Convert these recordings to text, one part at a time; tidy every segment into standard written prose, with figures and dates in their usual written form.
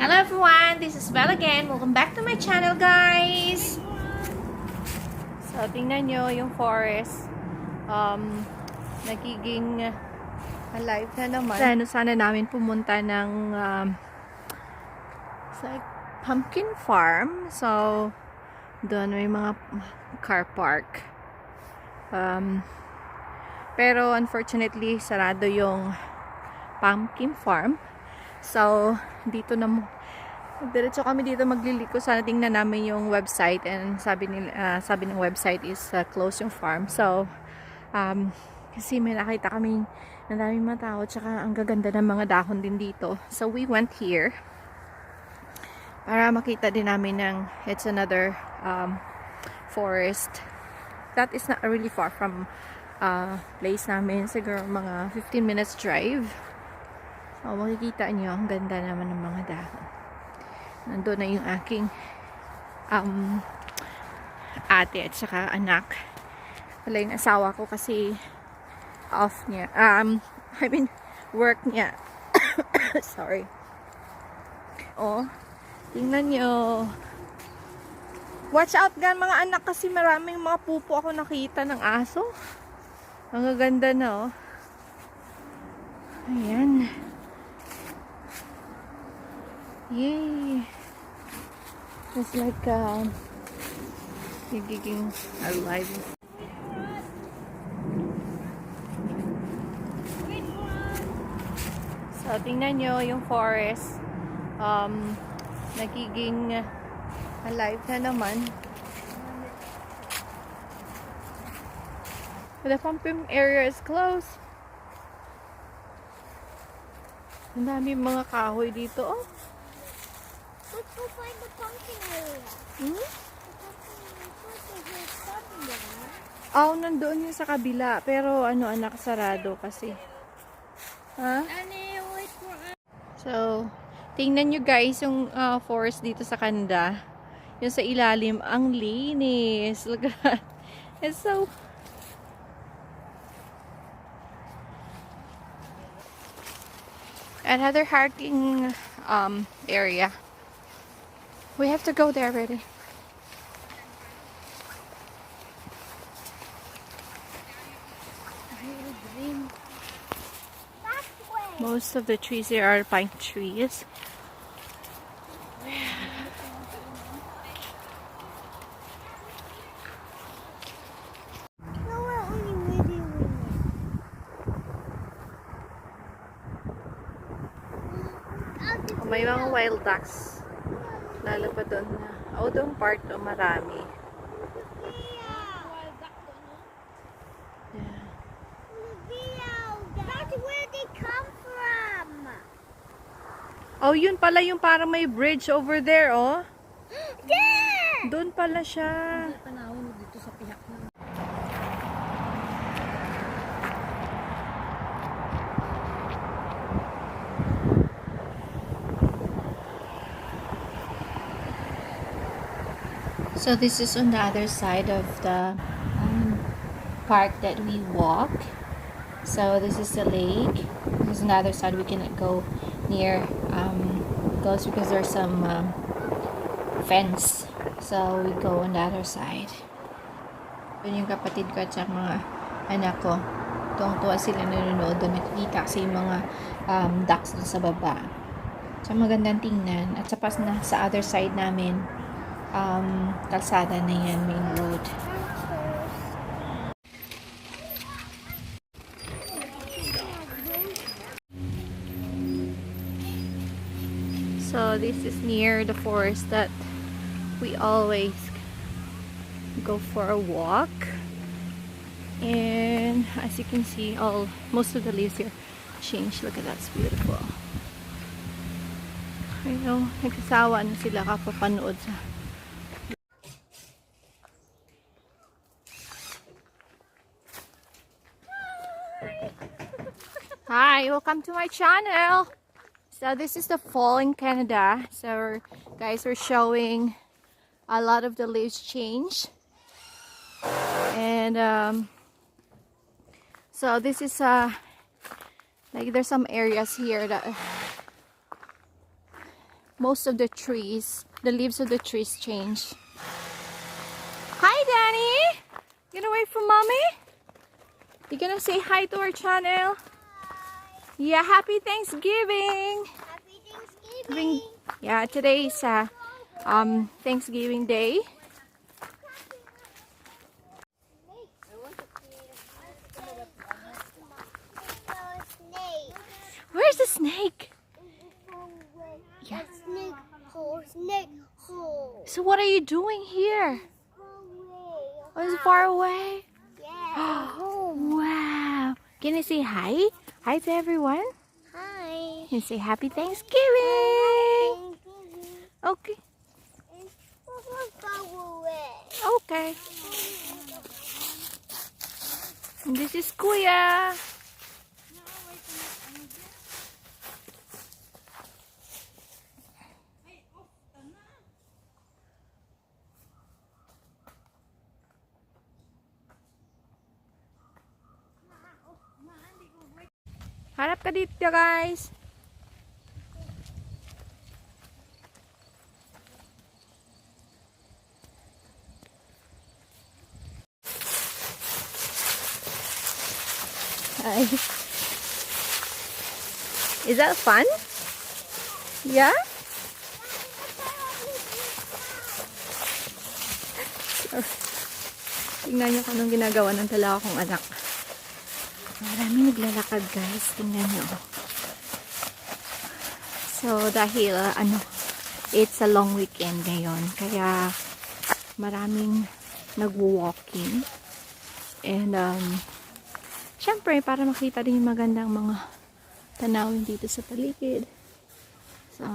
Hello everyone, this is Belle again. Welcome back to my channel, guys. So, tingnan nyo yung forest. Nagiging alive na naman. Sana namin pumunta ng sa pumpkin farm. So, doon may mga car park. Pero unfortunately, sarado yung pumpkin farm. So, dito na diretso kami dito magliliko. Sana tingnan namin yung website, and sabi ng website is close yung farm. So, kasi may nakita kami na daming mga tao, tsaka ang gaganda ng mga dahon din dito. So, we went here para makita din namin ng it's another forest that is not really far from place namin. Siguro mga 15 minutes drive. So, makikita nyo, ang ganda naman ng mga dahon. Nandun na yung aking ate at saka anak. Wala yung asawa ko kasi off niya. I mean, work niya. Sorry. Oh, tingnan nyo. Watch out gan mga anak, kasi maraming mga pupo ako nakita ng aso. Ang ganda na, oh. Ayan. Yay! It's like nagiging alive. So, tingnan nyo yung forest. Nagiging alive na naman. The pumpkin area is closed. Ang dami mga kahoy dito, oh. Let's go find the pumpkin area. Hmm? The pumpkin is something there. Oh, nandoon yun sa kabila. Pero ano, anak, sarado kasi. Ha? Wait for us. So, tingnan nyo guys yung forest dito sa Canada. Yung sa ilalim, ang linis. Look at that. It's so... Another hiking area. We have to go there already. Most of the trees here are pine trees. No, we're only waiting. May mga wild ducks. Lalo pa doon na. O, doon part o marami. Yeah. That's where they come from. Oh, yun pala yung parang may bridge over there, oh. There! Doon pala siya. Dito sa pihak na. So this is on the other side of the park that we walk. So this is the lake. This is another side we can go near. Goes because there's some fence. So we go on the other side. Yun yung kapatid ko at mga anak ko. Tuwang-tuwa sila nanonood doon. Nakikita kasi yung mga ducks doon sa baba. So magandang tingnan. At sa other side namin, kalsada na yan, main road. So this is near the forest that we always go for a walk. And as you can see, most of the leaves here changed. Look at that, it's beautiful. I know, nagsasawa na sila kapapanood sa Hi, welcome to my channel. So this is the fall in Canada. So guys, we're showing a lot of the leaves change. And so this is like there's some areas here that most of the trees, the leaves of the trees change. Hi, Danny! Get away from mommy. You gonna say hi to our channel? Yeah, happy Thanksgiving! Happy Thanksgiving. Yeah, today is Thanksgiving Day. Where's the snake? Yeah. Snake hole, snake hole. So what are you doing here? Oh, it's far away. Yeah. Wow. Can you say hi? Hi to everyone. Hi. And say happy Thanksgiving. Okay. Okay. And this is Kuya. Harap ka dito, guys. Hi. Is that fun? Yeah? Tingnan niyo kung anong ginagawa ng dalawa kong anak. Maraming naglalakad, guys. Tingnan niyo. So, dahil, it's a long weekend ngayon. Kaya, maraming nagwo-walking. And, syempre, para makita din yung magandang mga tanawin dito sa paligid. So,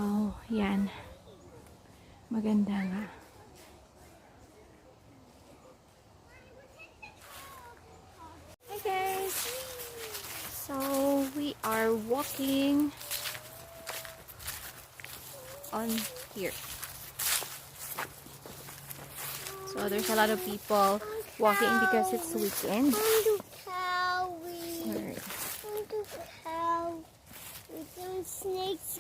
yan. Maganda nga. Hi guys! So, we are walking on here. So, there's a lot of people walking because it's weekend. Alright. Snakes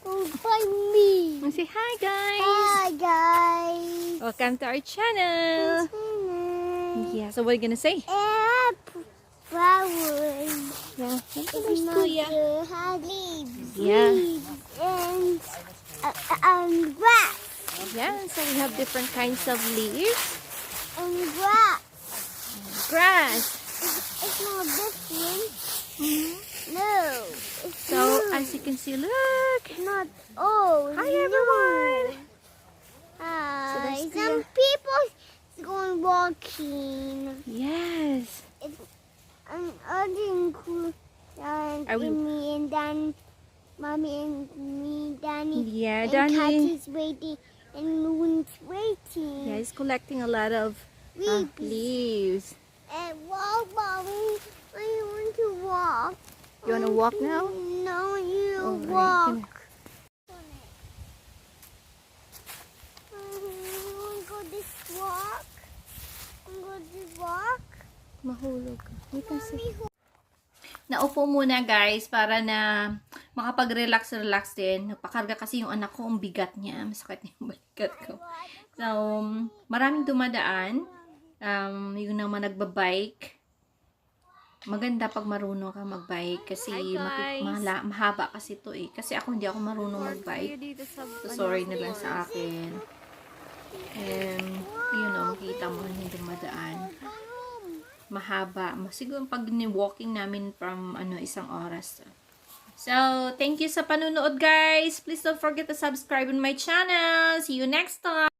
come find me. Say hi guys! Hi guys. Welcome to our channel! Yeah, so what are you gonna say? Flowers. Yeah, there's Kuya. Had leaves. Yeah. Leaves and grass. Yeah, so we have different kinds of leaves. And grass. Grass. It's not different. Mhm. No. It's So, not. as you can see, look! Not all. Hi everyone! Hi. there's Some people is going walking. Yes! And other cool. And Are we- me and Dan, Mommy and me, Danny. Yeah, and Danny. Kathy's waiting. And Moon's waiting. Yeah, he's collecting a lot of Leaves. leaves. And walk, Mommy. I want to walk. You wanna walk now? No, you Alright, walk. can- Want to go this walk? Go this walk? Mahulog ka. Wait, kasi. Mommy, Naupo muna guys para na makapag-relax din. Napakarga kasi yung anak ko, ang bigat niya. Masakit na yung balikat ko. So, maraming dumadaan. Yung naman nagbabike. Maganda pag marunong ka magbike kasi mahaba kasi ito eh. Kasi ako hindi ako marunong magbike. So, sorry na lang sa akin. Yun o, makita mo yung dumadaan. Mahaba. Siguro pag ni-walking namin from isang oras. So, thank you sa panunood guys. Please don't forget to subscribe on my channel. See you next time.